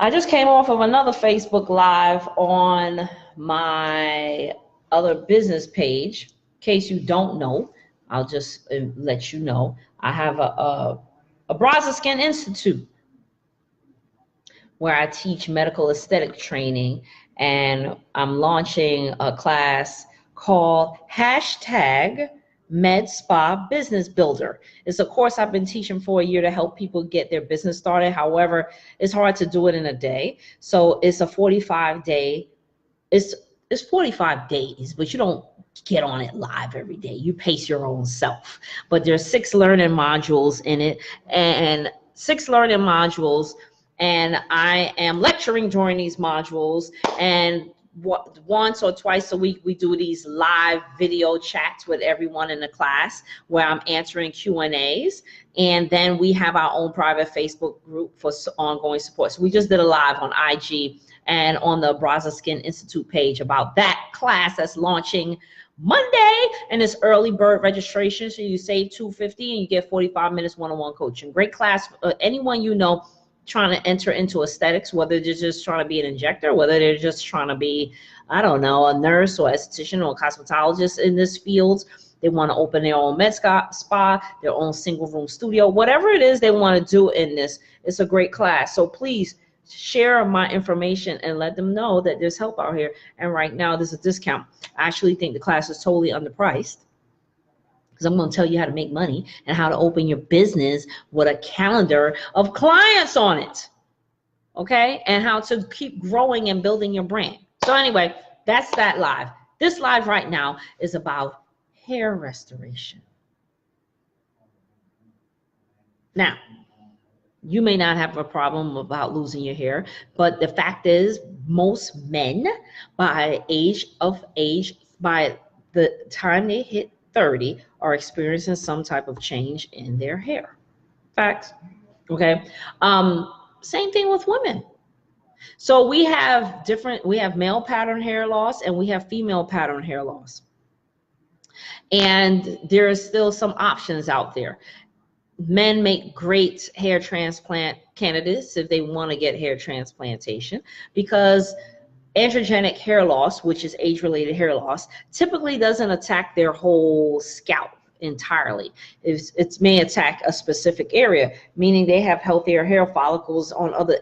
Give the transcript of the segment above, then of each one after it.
I just came off of another Facebook Live on my other business page. In case you don't know, I'll just let you know. I have a Abraza Skin Institute where I teach medical aesthetic training, and I'm launching a class called hashtag Med Spa Business Builder. It's a course I've been teaching for a year to help people get their business started. However, it's hard to do it in a day. So it's a 45-day, it's 45 days, but you don't get on it live every day. You pace your own self. But there's 6 learning modules in it, and 6 learning modules, and I am lecturing during these modules, and once or twice a week we do these live video chats with everyone in the class where I'm answering Q&As, and then we have our own private Facebook group for ongoing support. So we just did a live on IG and on the Abraza Skin Institute page about that class that's launching Monday, and it's early bird registration, so you save $250 and you get 45 minutes one-on-one coaching. Great class. Anyone you know trying to enter into aesthetics, whether they're just trying to be an injector, whether they're just trying to be, I don't know, a nurse or esthetician or cosmetologist in this field. They want to open their own med spa, their own single room studio, whatever it is they want to do in this. It's a great class. So please share my information and let them know that there's help out here. And right now there's a discount. I actually think the class is totally underpriced, because I'm going to tell you how to make money and how to open your business with a calendar of clients on it, okay? And how to keep growing and building your brand. So anyway, that's that live. This live right now is about hair restoration. Now, you may not have a problem about losing your hair, but the fact is most men by the time they hit 30 are experiencing some type of change in their hair. Facts. Okay. Same thing with women. So we have male pattern hair loss and we have female pattern hair loss. And there are still some options out there. Men make great hair transplant candidates if they want to get hair transplantation, because androgenic hair loss, which is age-related hair loss, typically doesn't attack their whole scalp entirely. It may attack a specific area, meaning they have healthier hair follicles on other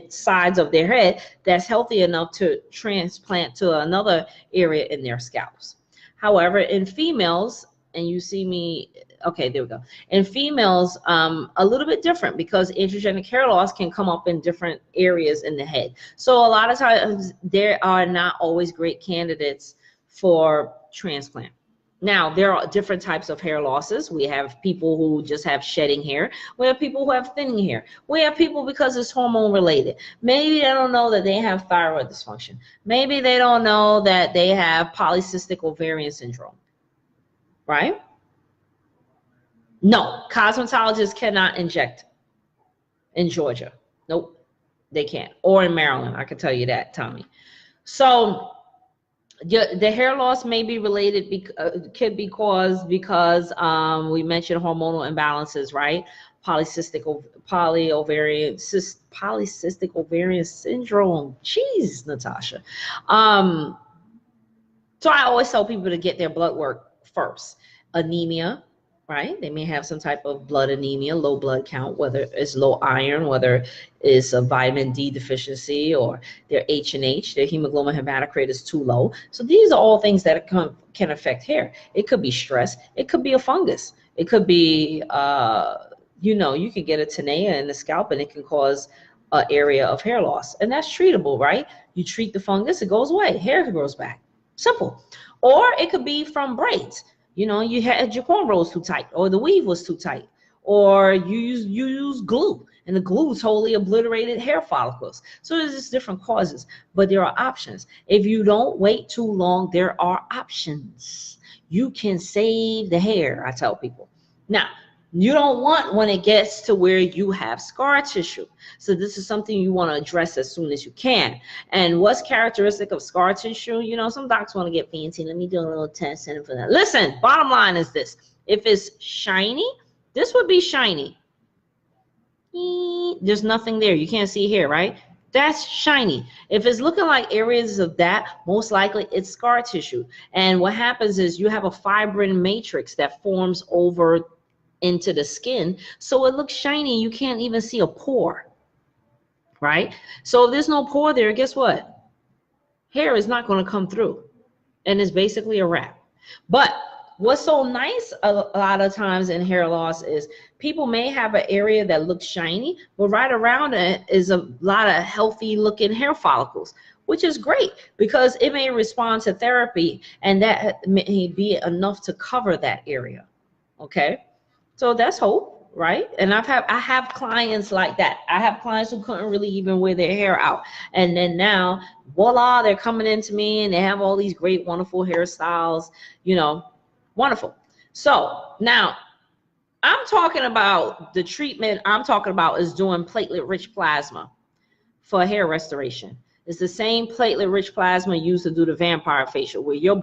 sides of their head that's healthy enough to transplant to another area in their scalps. However, in females, and you see me, okay, there we go. In females, a little bit different, because androgenic hair loss can come up in different areas in the head. So a lot of times there are not always great candidates for transplant. Now, there are different types of hair losses. We have people who just have shedding hair. We have people who have thinning hair. We have people because it's hormone related. Maybe they don't know that they have thyroid dysfunction. Maybe they don't know that they have polycystic ovarian syndrome. Right? No, cosmetologists cannot inject in Georgia. Nope, they can't. Or in Maryland, I can tell you that, Tommy. So the hair loss may be related, could be caused because we mentioned hormonal imbalances, right? Polycystic ovarian syndrome. Jeez, Natasha. So I always tell people to get their blood work first. Anemia, right? They may have some type of blood anemia, low blood count, whether it's low iron, whether it's a vitamin D deficiency, or their H&H, their hemoglobin hematocrit is too low. So these are all things that can affect hair. It could be stress. It could be a fungus. It could be, you can get a tinea in the scalp and it can cause an area of hair loss. And that's treatable, right? You treat the fungus, it goes away. Hair grows back. Simple. Or it could be from braids. You had your cornrows too tight, or the weave was too tight, or you use glue and the glue totally obliterated hair follicles. So there's just different causes, but there are options. If you don't wait too long, there are options. You can save the hair, I tell people. Now, you don't want when it gets to where you have scar tissue. So this is something you want to address as soon as you can. And what's characteristic of scar tissue? Some docs want to get fancy. Let me do a little test and for that. Listen, bottom line is this. If it's shiny, this would be shiny. There's nothing there. You can't see hair, right? That's shiny. If it's looking like areas of that, most likely it's scar tissue. And what happens is you have a fibrin matrix that forms over into the skin, so it looks shiny. You can't even see a pore, right? So if there's no pore there, guess what? Hair is not going to come through, and it's basically a wrap. But what's so nice a lot of times in hair loss is people may have an area that looks shiny, but right around it is a lot of healthy looking hair follicles, which is great because it may respond to therapy, and that may be enough to cover that area. Okay, so that's hope, right? And I have clients like that. I have clients who couldn't really even wear their hair out, and then now voila, they're coming into me and they have all these great wonderful hairstyles, you know. Wonderful. So now I'm talking about the treatment I'm talking about is doing platelet-rich plasma for hair restoration. It's the same platelet-rich plasma used to do the vampire facial, where your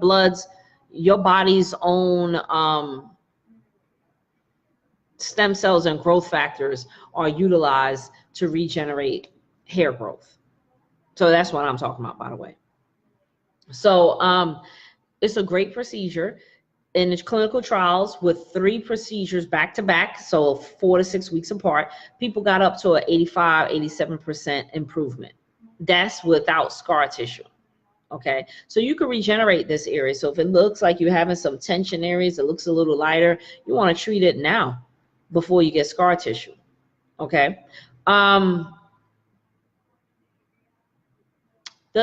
body's own stem cells and growth factors are utilized to regenerate hair growth. So that's what I'm talking about, by the way. So it's a great procedure. In the clinical trials with 3 procedures back to back, so 4 to 6 weeks apart, people got up to an 85, 87% improvement. That's without scar tissue. Okay, so you can regenerate this area. So if it looks like you're having some tension areas, it looks a little lighter, you want to treat it now before you get scar tissue. Okay. Does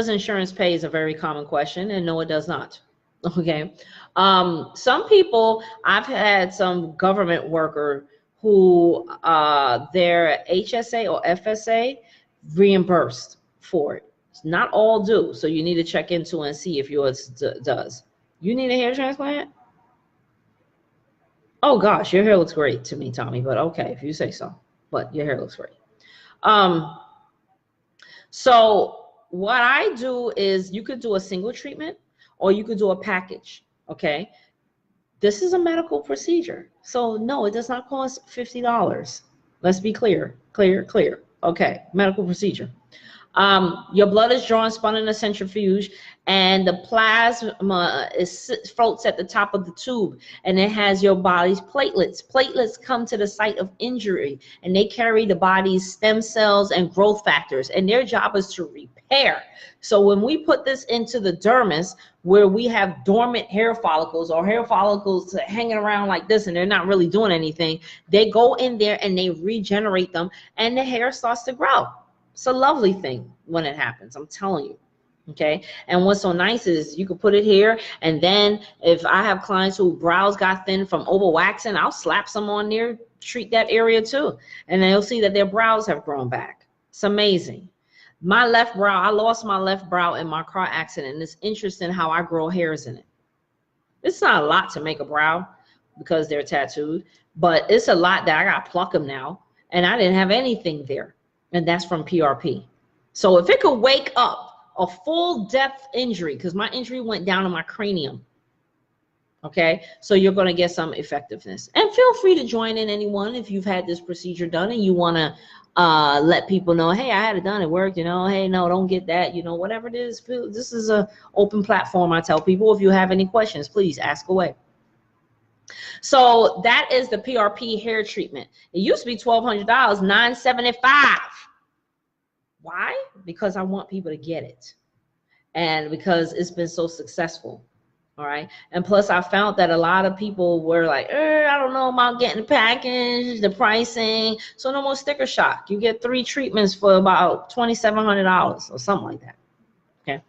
insurance pay is a very common question, and no, it does not. Okay. Some people, I've had some government worker who their HSA or FSA reimbursed for it. Not all do, so you need to check into and see if yours does. You need a hair transplant? Oh gosh, your hair looks great to me, Tommy, but okay, if you say so. But your hair looks great. So what I do is you could do a single treatment or you could do a package, okay? This is a medical procedure. So no, it does not cost $50. Let's be clear, clear. Okay, medical procedure. Your blood is drawn, spun in a centrifuge, and the plasma floats at the top of the tube, and it has your body's platelets. Platelets come to the site of injury, and they carry the body's stem cells and growth factors, and their job is to repair. So when we put this into the dermis, where we have dormant hair follicles or hair follicles hanging around like this and they're not really doing anything, they go in there and they regenerate them, and the hair starts to grow. It's a lovely thing when it happens, I'm telling you. Okay, and what's so nice is you can put it here, and then if I have clients who brows got thin from overwaxing, I'll slap some on there, treat that area too, and they'll see that their brows have grown back. It's amazing. My left brow, I lost my left brow in my car accident, and it's interesting how I grow hairs in it. It's not a lot to make a brow because they're tattooed, but it's a lot that I got to pluck them now, and I didn't have anything there. And that's from PRP. So if it could wake up a full depth injury, because my injury went down to my cranium, okay, so you're going to get some effectiveness. And feel free to join in, anyone, if you've had this procedure done and you want to let people know, hey, I had it done, it worked, you know, hey, no, don't get that, you know, whatever it is. This is an open platform. I tell people, if you have any questions, please ask away. So that is the PRP hair treatment. It used to be $1,200, $975. Why? Because I want people to get it, and because it's been so successful. All right. And plus I found that a lot of people were like, I don't know about getting the package, the pricing. So no more sticker shock. You get 3 treatments for about $2,700 or something like that. Okay.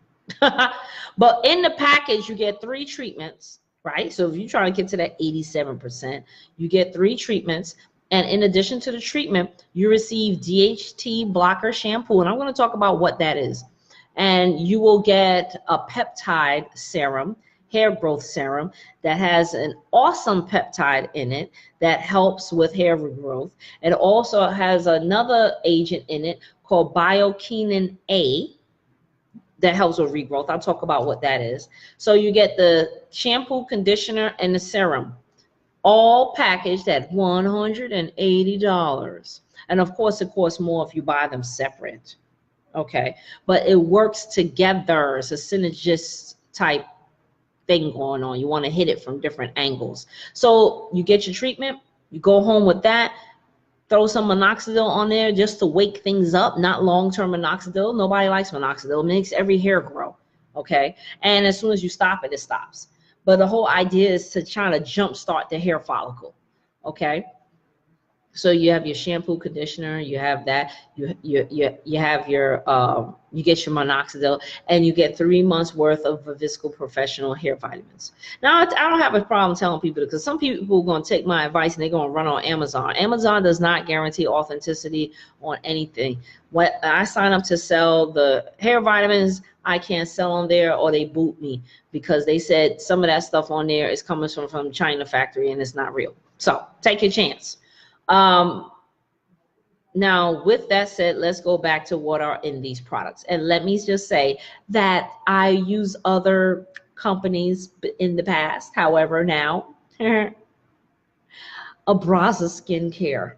But in the package, you get 3 treatments, right? So if you try to get to that 87%, you get 3 treatments. And in addition to the treatment, you receive DHT blocker shampoo. And I'm going to talk about what that is. And you will get a peptide serum, hair growth serum, that has an awesome peptide in it that helps with hair regrowth. It also has another agent in it called bioquinin A that helps with regrowth. I'll talk about what that is. So you get the shampoo, conditioner, and the serum, all packaged at $180. And of course, it costs more if you buy them separate. okay? But it works together. It's a synergist type thing going on. You want to hit it from different angles. So you get your treatment, you go home with that, throw some minoxidil on there just to wake things up, not long-term minoxidil. Nobody likes minoxidil. It makes every hair grow, okay? And as soon as you stop it, it stops. But the whole idea is to try to jumpstart the hair follicle, okay? So you have your shampoo, conditioner, you have that, you have your you get your minoxidil, and you get 3 months worth of Visco Professional hair vitamins. Now I don't have a problem telling people, because some people are going to take my advice and they're going to run on Amazon. Amazon does not guarantee authenticity on anything. When I sign up to sell the hair vitamins, I can't sell on there, or they boot me because they said some of that stuff on there is coming from China factory and it's not real. So take your chance. Now, with that said, let's go back to what are in these products. And let me just say that I use other companies in the past. However, now, Abraza Skincare.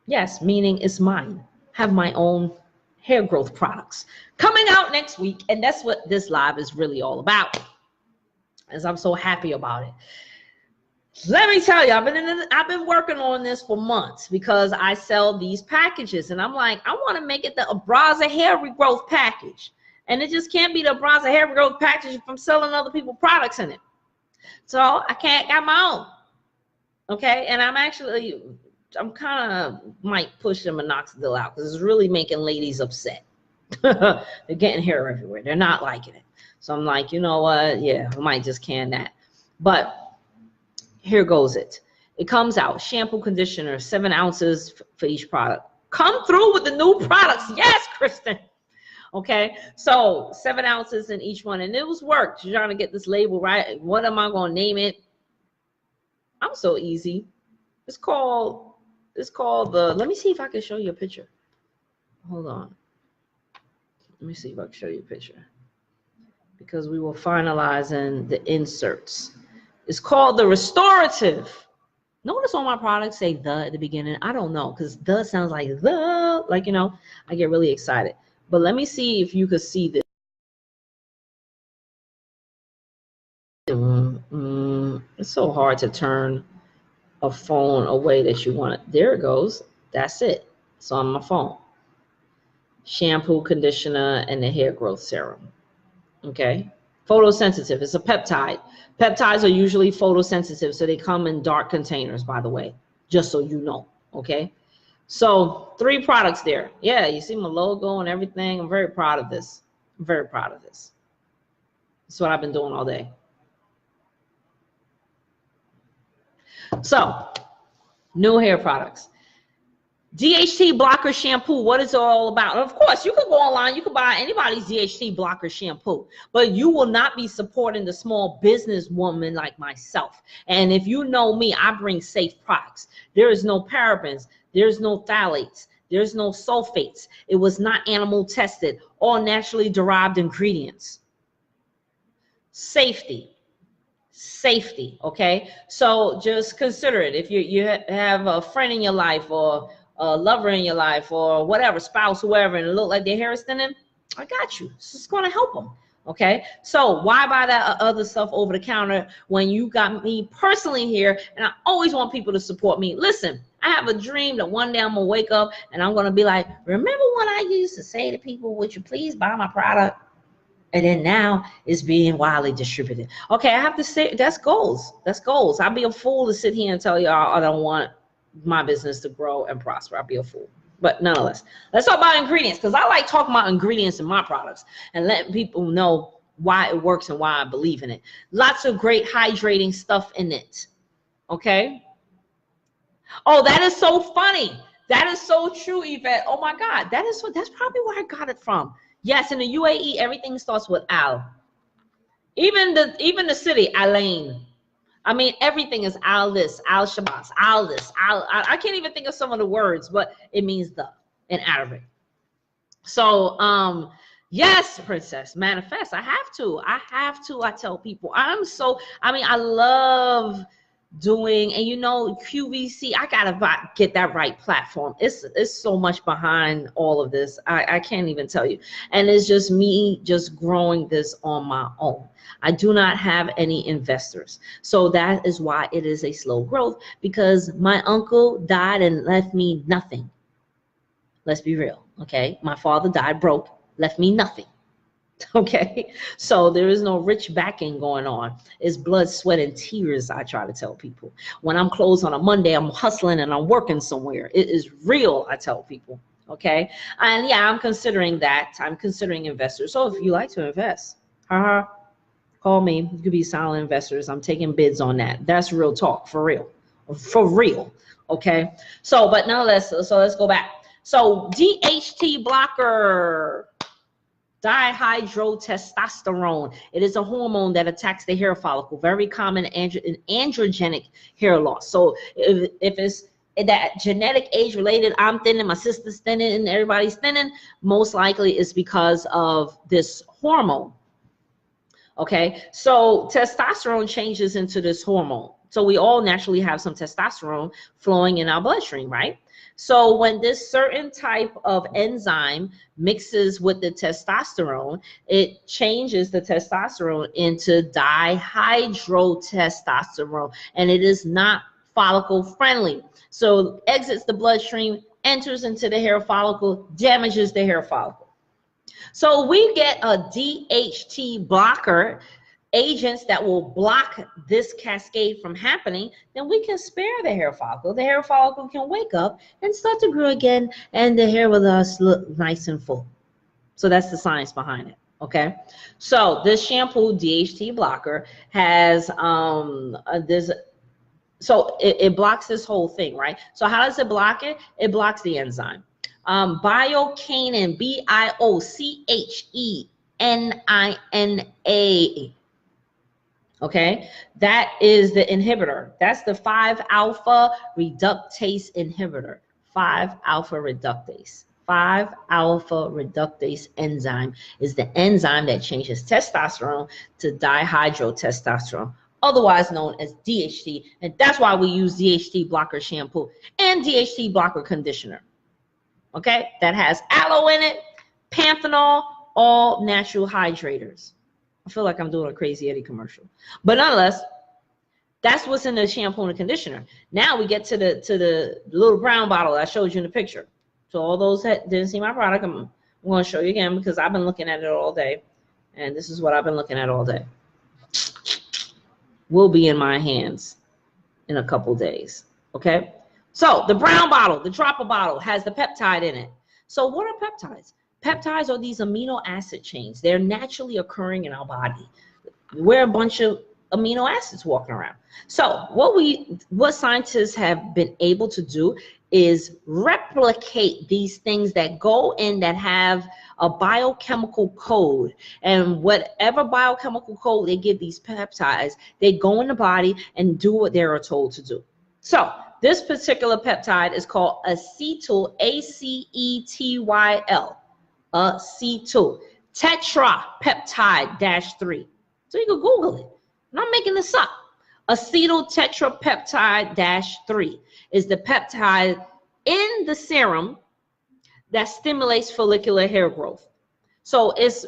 Yes, meaning it's mine. Have my own hair growth products coming out next week. And that's what this live is really all about, as I'm so happy about it. Let me tell you, I've been working on this for months, because I sell these packages, and I'm like, I want to make it the Abraza hair regrowth package, and it just can't be the Abraza hair regrowth package if I'm selling other people's products in it. So I can't got my own, okay? And I'm kind of might push the minoxidil out, because it's really making ladies upset. They're getting hair everywhere. They're not liking it. So I'm like, you know what? Yeah, I might just can that. But here goes it. It comes out shampoo, conditioner, 7 ounces for each product. Come through with the new products. Yes, Kristen. Okay, so 7 ounces in each one, and it was work. You're trying to get this label right. What am I going to name it? I'm so easy. It's called the, let me see if I can show you a picture. Hold on. Let me see if I can show you a picture, because we were finalizing the inserts. It's called the Restorative. Notice all my products say the at the beginning. I don't know, because the sounds like the, like, you know, I get really excited. But let me see if you could see this. It's so hard to turn a phone away that you want it. There it goes. That's it. It's on my phone. Shampoo, conditioner, and the hair growth serum. Okay. Photosensitive. It's a peptide. Peptides are usually photosensitive, so they come in dark containers, by the way, just so you know. Okay. So 3 products there. Yeah, you see my logo and everything. I'm very proud of this. I'm very proud of this. That's what I've been doing all day. So, new hair products. DHT blocker shampoo, what is it all about? And of course, you can go online, you can buy anybody's DHT blocker shampoo, but you will not be supporting the small business woman like myself. And if you know me, I bring safe products. There is no parabens, there's no phthalates, there's no sulfates. It was not animal tested, all naturally derived ingredients. Safety. Okay? So just consider it. If you have a friend in your life, or a lover in your life, or whatever, spouse, whoever, and it look like their hair is thinning, I got you. It's just going to help them. Okay, so why buy that other stuff over the counter when you got me personally here? And I always want people to support me. Listen, I have a dream that one day I'm gonna wake up and I'm gonna be like, remember when I used to say to people, would you please buy my product? And then now it's being widely distributed. Okay, I have to say, that's goals. That's goals. I'd be a fool to sit here and tell y'all I don't want my business to grow and prosper. I'd be a fool. But nonetheless, let's talk about ingredients, because I like talking about ingredients in my products and letting people know why it works and why I believe in it. Lots of great hydrating stuff in it. Okay. Oh, that is so funny. That is so true, Yvette. Oh my God, that's probably where I got it from. Yes, in the UAE, everything starts with Al. Even the city, Alain. I mean, everything is Al this, Al Shabazz, Al this, Al. I can't even think of some of the words, but it means the in Arabic. So, yes, princess, manifest. I have to. I tell people. I love doing, and you know, QVC, I gotta get that right platform. It's so much behind all of this. I can't even tell you. And it's just me just growing this on my own. I do not have any investors. So that is why it is a slow growth, because my uncle died and left me nothing. Let's be real, okay? My father died broke, left me nothing. Okay, so there is no rich backing going on. It's blood, sweat, and tears. I try to tell people when I'm closed on a Monday, I'm hustling and I'm working somewhere. It is real, I tell people. Okay, and yeah, I'm considering that. I'm considering investors. So if you like to invest, call me. You could be silent investors. I'm taking bids on that. That's real talk, for real. Okay, so but nonetheless, so let's go back. So DHT blocker. Dihydrotestosterone. It is a hormone that attacks the hair follicle. Very common in androgenic hair loss. So if it's that genetic age related, I'm thinning, my sister's thinning, and everybody's thinning, most likely it's because of this hormone. Okay, so testosterone changes into this hormone. So we all naturally have some testosterone flowing in our bloodstream, right? So when this certain type of enzyme mixes with the testosterone, it changes the testosterone into dihydrotestosterone, and it is not follicle friendly. So exits the bloodstream, enters into the hair follicle, damages the hair follicle. So we get a DHT blocker, agents that will block this cascade from happening, then we can spare the hair follicle. The hair follicle can wake up and start to grow again, and the hair will look nice and full. So that's the science behind it. Okay, so this shampoo DHT blocker has so it blocks this whole thing, right? So how does it block it? It blocks the enzyme. Biochanin, BIOCHENINA. Okay, that is the inhibitor. That's the 5-alpha reductase inhibitor. 5-alpha reductase. 5-alpha reductase enzyme is the enzyme that changes testosterone to dihydrotestosterone, otherwise known as DHT. And that's why we use DHT blocker shampoo and DHT blocker conditioner. Okay, that has aloe in it, panthenol, all natural hydrators. I feel like I'm doing a Crazy Eddie commercial, but nonetheless, that's what's in the shampoo and the conditioner. Now we get to the little brown bottle I showed you in the picture. So all those that didn't see my product, I'm going to show you again because I've been looking at it all day, and this is what I've been looking at all day. Will be in my hands in a couple days. Okay, so the brown bottle, the dropper bottle, has the peptide in it. So what are peptides? Peptides are these amino acid chains. They're naturally occurring in our body. We're a bunch of amino acids walking around. So what scientists have been able to do is replicate these things that go in that have a biochemical code, and whatever biochemical code they give these peptides, they go in the body and do what they're told to do. So this particular peptide is called acetyl, ACETYL. Acetyl tetrapeptide-3. So you can Google it. I'm not making this up. Acetyl tetrapeptide-3 is the peptide in the serum that stimulates follicular hair growth. So it's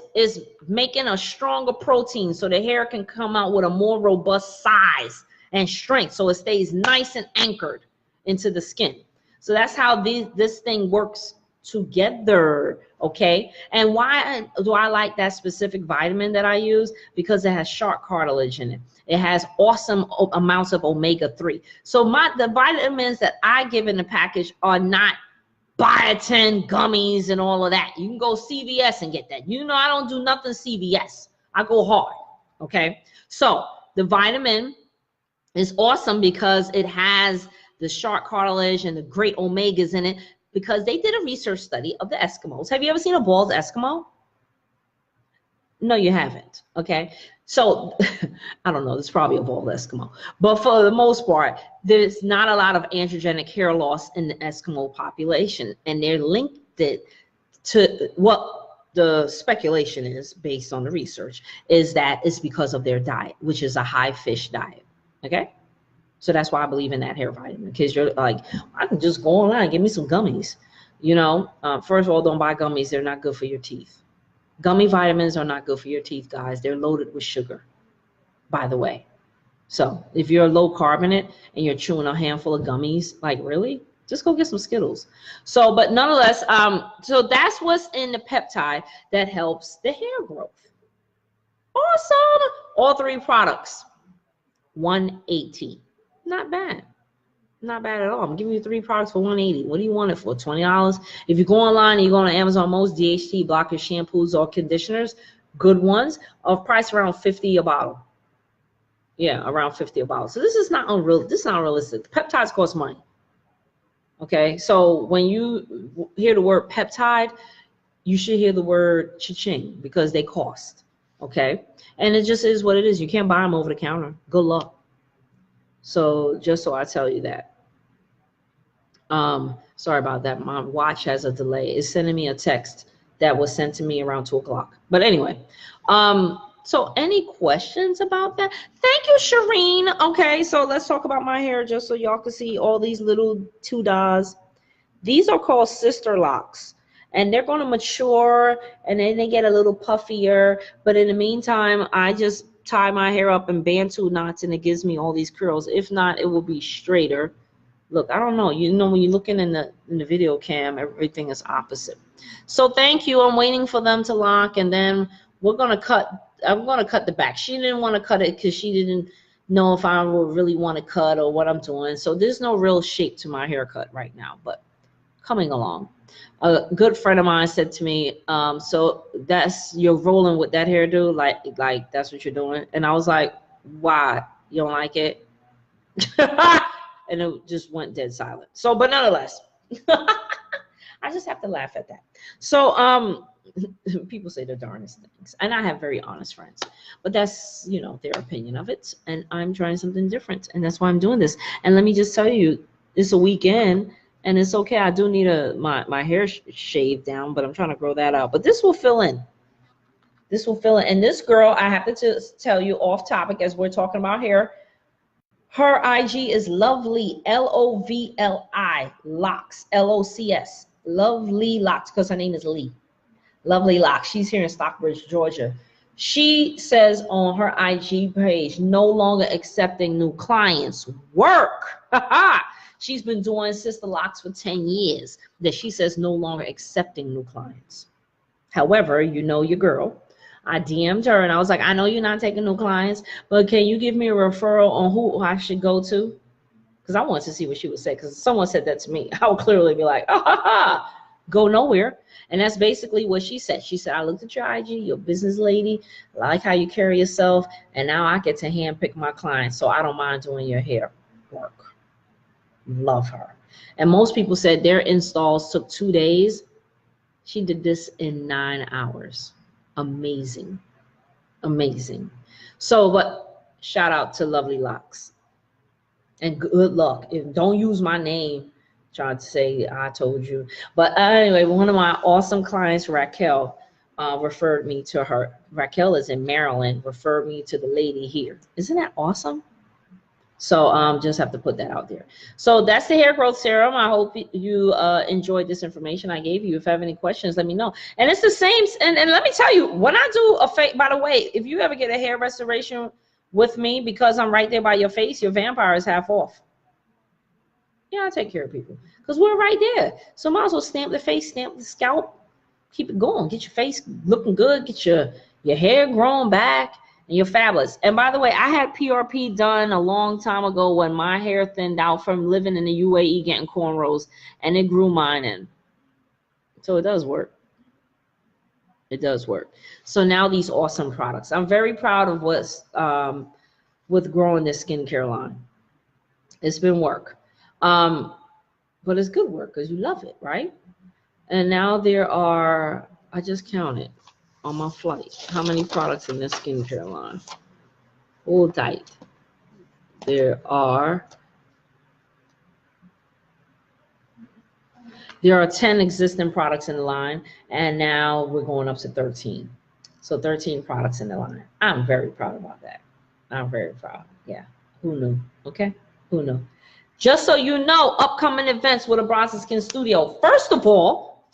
making a stronger protein so the hair can come out with a more robust size and strength, so it stays nice and anchored into the skin. So that's how this thing works together. Okay, and why do I like that specific vitamin that I use? Because it has shark cartilage in it. It has awesome amounts of omega-3. So the vitamins that I give in the package are not biotin gummies and all of that. You can go CVS and get that. You know, I don't do nothing CVS. I go hard. Okay, so the vitamin is awesome because it has the shark cartilage and the great omegas in it, because they did a research study of the Eskimos. Have you ever seen a bald Eskimo? No, you haven't. Okay, so I don't know, there's probably a bald Eskimo, but for the most part, there's not a lot of androgenic hair loss in the Eskimo population, and they're linked it to what the speculation is based on the research is that it's because of their diet, which is a high fish diet. Okay, So that's why I believe in that hair vitamin, because you're like, I can just go online and give me some gummies. You know, first of all, don't buy gummies. They're not good for your teeth. Gummy vitamins are not good for your teeth, guys. They're loaded with sugar, by the way. So if you're low carbonate and you're chewing a handful of gummies, like really, just go get some Skittles. So, but nonetheless, so that's what's in the peptide that helps the hair growth. Awesome. All three products, 180. Not bad. Not bad at all. I'm giving you three products for 180. What do you want it for? $20. If you go online and you go on Amazon, most DHT blockers, shampoos, or conditioners, good ones, are priced around 50 a bottle. Yeah, around 50 a bottle. So this is not unreal. This is not realistic. Peptides cost money. Okay, so when you hear the word peptide, you should hear the word cha-ching, because they cost. Okay, and it just is what it is. You can't buy them over the counter. Good luck. So just so I tell you that. Sorry about that. My watch has a delay. It's sending me a text that was sent to me around 2 o'clock. But anyway, so any questions about that? Thank you, Shireen. Okay, so let's talk about my hair just so y'all can see all these little tudas. These are called sister locks, and they're going to mature, and then they get a little puffier. But in the meantime, I just tie my hair up in Bantu knots, and it gives me all these curls. If not, it will be straighter. Look, I don't know. You know, when you're looking in the video cam, everything is opposite. So thank you. I'm waiting for them to lock, and then we're gonna cut. I'm gonna cut the back. She didn't want to cut it because she didn't know if I would really want to cut or what I'm doing. So there's no real shape to my haircut right now, but coming along. A good friend of mine said to me, so you're rolling with that hairdo, like that's what you're doing. And I was like, why? You don't like it? And it just went dead silent. So, but nonetheless, I just have to laugh at that. So, people say the darndest things, and I have very honest friends, but that's, you know, their opinion of it, and I'm trying something different, and that's why I'm doing this. And let me just tell you, it's a weekend, and it's okay. I do need my hair shaved down, but I'm trying to grow that out. But this will fill in. This will fill in. And this girl, I have to tell you off topic as we're talking about hair. Her IG is Lovely, Lovli, Locks, LOCS, Lovely Locks, because her name is Lee. Lovely Locks. She's here in Stockbridge, Georgia. She says on her IG page, no longer accepting new clients. Work. She's been doing Sister Locks for 10 years. That she says no longer accepting new clients. However, you know your girl. I DM'd her and I was like, I know you're not taking new clients, but can you give me a referral on who I should go to? Because I wanted to see what she would say, because someone said that to me. I would clearly be like, go nowhere. And that's basically what she said. She said, I looked at your IG, you're a business lady, I like how you carry yourself, and now I get to handpick my clients, so I don't mind doing your hair work. Love her. And most people said their installs took 2 days. She did this in 9 hours. Amazing. Amazing. So, but shout out to Lovely Locks. And good luck. Don't use my name trying to say I told you. But anyway, one of my awesome clients, Raquel, referred me to her. Raquel is in Maryland, referred me to the lady here. Isn't that awesome? So just have to put that out there. So that's the hair growth serum. I hope you enjoyed this information I gave you. If you have any questions, let me know. And it's the same. And let me tell you, when I do a face, by the way, if you ever get a hair restoration with me, because I'm right there by your face, your vampire is half off. Yeah, I take care of people because we're right there. So might as well stamp the face, stamp the scalp, keep it going. Get your face looking good. Get your hair growing back. And you're fabulous. And by the way, I had PRP done a long time ago when my hair thinned out from living in the UAE getting cornrows, and it grew mine in. So it does work. It does work. So now these awesome products. I'm very proud of what's with growing this skincare line. It's been work. But it's good work because you love it, right? And now there are, I just counted on my flight how many products in this skincare line. Hold tight. There are 10 existing products in the line, and now we're going up to 13. So 13 products in the line. I'm very proud about that. I'm very proud. Yeah. Who knew? Okay. Who knew? Just so you know, upcoming events with Abraza Skin Studio. First of all,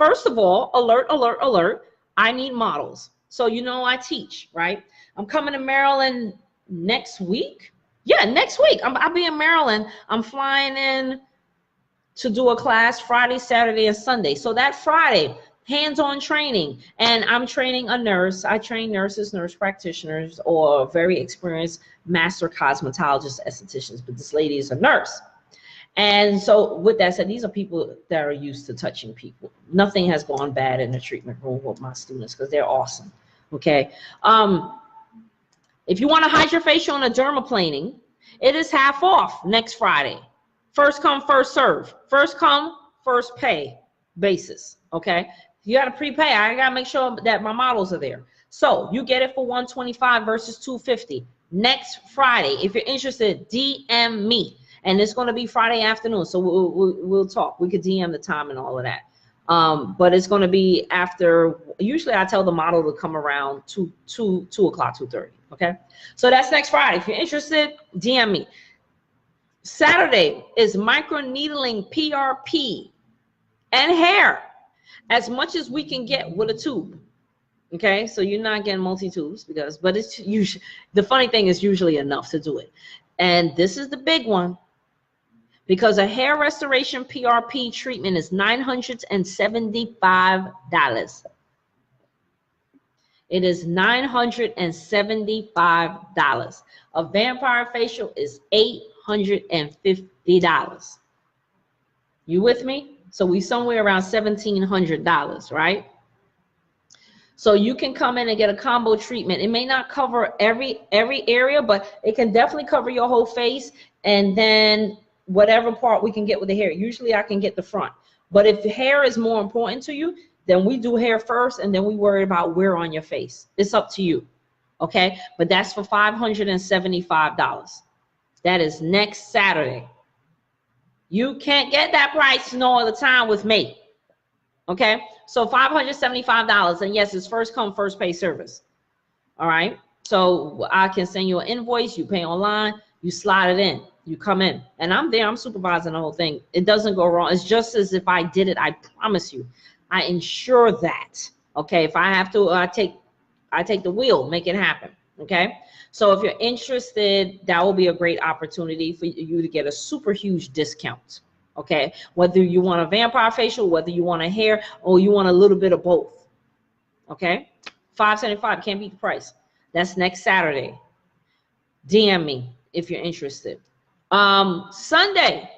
alert, alert, alert. I need models. So you know I teach, right? I'm coming to Maryland next week. Yeah, next week. I'll be in Maryland. I'm flying in to do a class Friday, Saturday, and Sunday. So that Friday, hands-on training, and I'm training a nurse. I train nurses, nurse practitioners, or very experienced master cosmetologists, estheticians, but this lady is a nurse. And so with that said, these are people that are used to touching people. Nothing has gone bad in the treatment room with my students because they're awesome, okay? If you want a hydrofacial and a dermaplaning, it is half off next Friday. First come, first serve. First come, first pay basis, okay? You got to prepay. I got to make sure that my models are there. So you get it for $125 versus $250 next Friday. If you're interested, DM me. And it's going to be Friday afternoon, so we'll talk. We could DM the time and all of that. But it's going to be after, usually I tell the model to come around 2 o'clock, 2:30, okay? So that's next Friday. If you're interested, DM me. Saturday is microneedling, PRP, and hair, as much as we can get with a tube. Okay, so you're not getting multi-tubes but it's usually, the funny thing is usually enough to do it. And this is the big one, because a hair restoration PRP treatment is $975. It is $975. A vampire facial is $850. You with me? So we somewhere around $1,700, right? So you can come in and get a combo treatment. It may not cover every area, but it can definitely cover your whole face, and then whatever part we can get with the hair. Usually I can get the front. But if the hair is more important to you, then we do hair first, and then we worry about where on your face. It's up to you, okay? But that's for $575. That is next Saturday. You can't get that price no other time with me, okay? So $575, and yes, it's first come, first pay service, all right? So I can send you an invoice, you pay online, you slide it in, you come in, and I'm there, I'm supervising the whole thing. It doesn't go wrong. It's just as if I did it, I promise you. I ensure that, okay? If I have to, I take the wheel, make it happen, okay? So if you're interested, that will be a great opportunity for you to get a super huge discount, okay? Whether you want a vampire facial, whether you want a hair, or you want a little bit of both, okay? $575, can't beat the price. That's next Saturday. DM me if you're interested. Sunday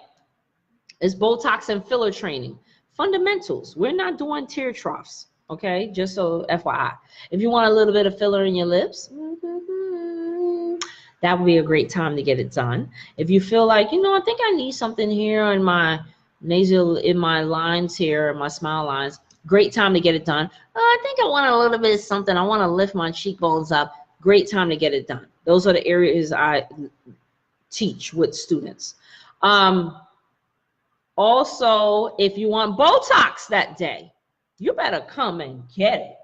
is Botox and filler training. Fundamentals. We're not doing tear troughs, okay? Just so FYI. If you want a little bit of filler in your lips, that would be a great time to get it done. If you feel like, you know, I think I need something here in my nasal, in my lines here, my smile lines, great time to get it done. I think I want a little bit of something. I want to lift my cheekbones up. Great time to get it done. Those are the areas I teach with students. Also, if you want Botox that day, you better come and get it.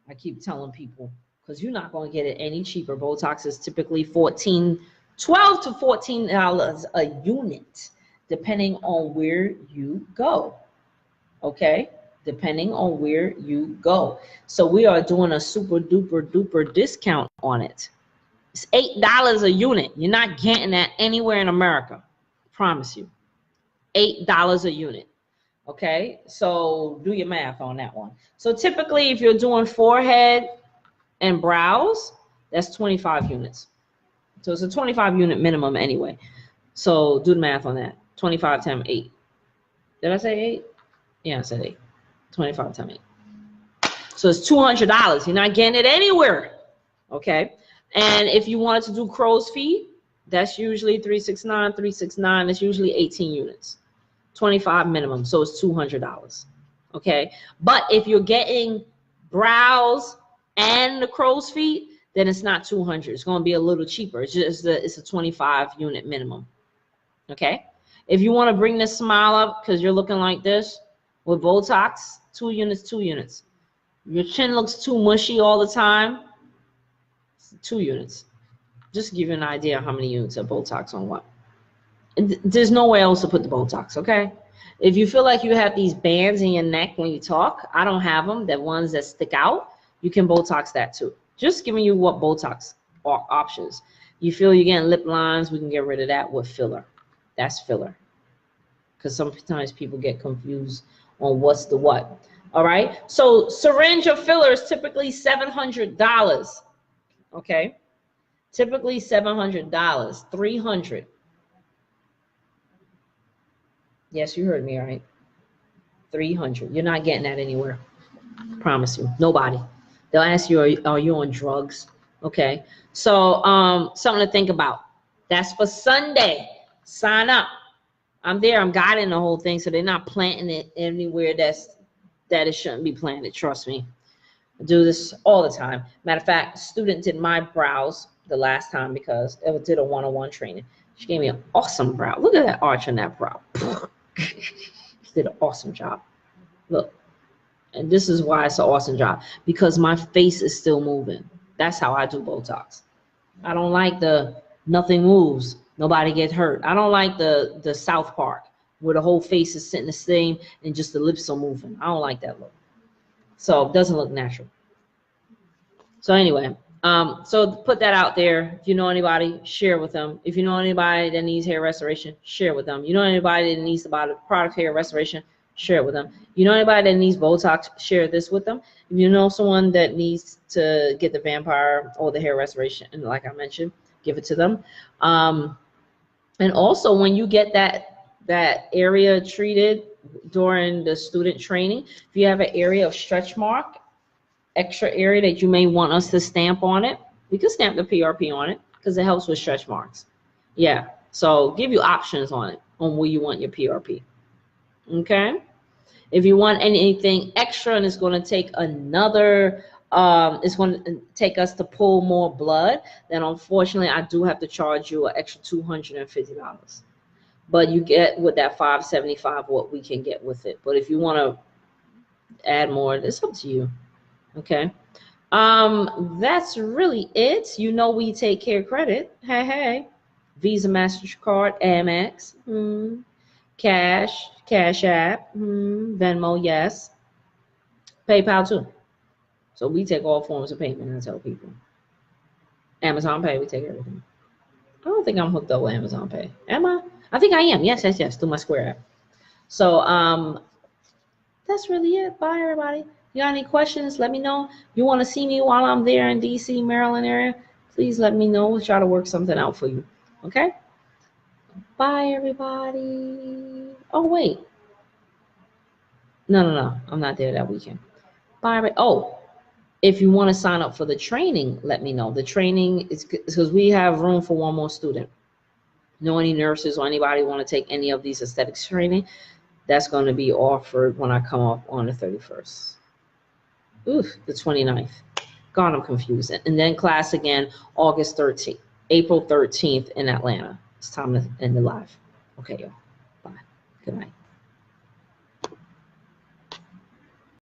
I keep telling people, because you're not going to get it any cheaper. Botox is typically $12 to $14 a unit, depending on where you go, okay? Depending on where you go. So we are doing a super duper duper discount on it. It's $8 a unit. You're not getting that anywhere in America. I promise you. $8 a unit. Okay, so do your math on that one. So typically, if you're doing forehead and brows, that's 25 units. So it's a 25 unit minimum anyway. So do the math on that. 25 times 8. Did I say 8? Yeah, I said 8. 25 times 8. So it's $200. You're not getting it anywhere. Okay, and if you wanted to do crow's feet, that's usually $369. That's usually 18 units. 25 minimum, so it's $200. Okay, but if you're getting brows and the crow's feet, then it's not $200. It's going to be a little cheaper. It's just it's a 25 unit minimum. Okay, if you want to bring this smile up because you're looking like this with Botox, 2 units, 2 units. Your chin looks too mushy all the time. 2 units. Just to give you an idea how many units of Botox on what. There's nowhere else to put the Botox, okay? If you feel like you have these bands in your neck when you talk, I don't have them. The ones that stick out, you can Botox that too. Just giving you what Botox are options. You feel you're getting lip lines, we can get rid of that with filler. That's filler. Because sometimes people get confused on what's the what. All right? So syringe of filler is typically $700. Okay? Typically $700. $300. Yes, you heard me, all right? $300. You're not getting that anywhere. Promise you. Nobody. They'll ask you, are you on drugs? Okay. So something to think about. That's for Sunday. Sign up. I'm there. I'm guiding the whole thing, so they're not planting it anywhere that it shouldn't be planted. Trust me. I do this all the time. Matter of fact, a student did my brows the last time because it did a one-on-one training. She gave me an awesome brow. Look at that arch on that brow. She did an awesome job. Look. And this is why it's an awesome job, because my face is still moving. That's how I do Botox. I don't like the nothing moves, nobody gets hurt. I don't like the South Park where the whole face is sitting the same and just the lips are moving. I don't like that look. So it doesn't look natural. So anyway, so put that out there. If you know anybody, share with them. If you know anybody that needs hair restoration, share with them. You know anybody that needs to buy the product hair restoration, share it with them. You know anybody that needs Botox, share this with them. If you know someone that needs to get the vampire or the hair restoration, and like I mentioned, give it to them. And also when you get that area treated during the student training, if you have an area of stretch mark, extra area that you may want us to stamp on it, we can stamp the PRP on it because it helps with stretch marks. Yeah, so give you options on it, on where you want your PRP. Okay. If you want anything extra and it's going to take another, it's going to take us to pull more blood, then unfortunately I do have to charge you an extra $250. But you get with that $575 what we can get with it. But if you want to add more, it's up to you. Okay. That's really it. You know we take care credit. Hey. Visa, MasterCard, Amex. Cash App, Venmo, yes. PayPal too. So we take all forms of payment, I tell people. Amazon Pay, we take everything. I don't think I'm hooked up with Amazon Pay. Am I? I think I am. Yes, through my Square app. So that's really it. Bye, everybody. You got any questions, let me know. You want to see me while I'm there in DC, Maryland area, please let me know. We'll try to work something out for you. Okay? Bye, everybody. Oh, wait. No. I'm not there that weekend. Bye. Oh, if you want to sign up for the training, let me know. The training is because we have room for one more student. Know any nurses or anybody want to take any of these aesthetics training? That's going to be offered when I come up on the 31st. Oof, the 29th. God, I'm confused. And then class again, August 13th, April 13th in Atlanta. It's time to end the live. Okay, y'all. Bye. Good night.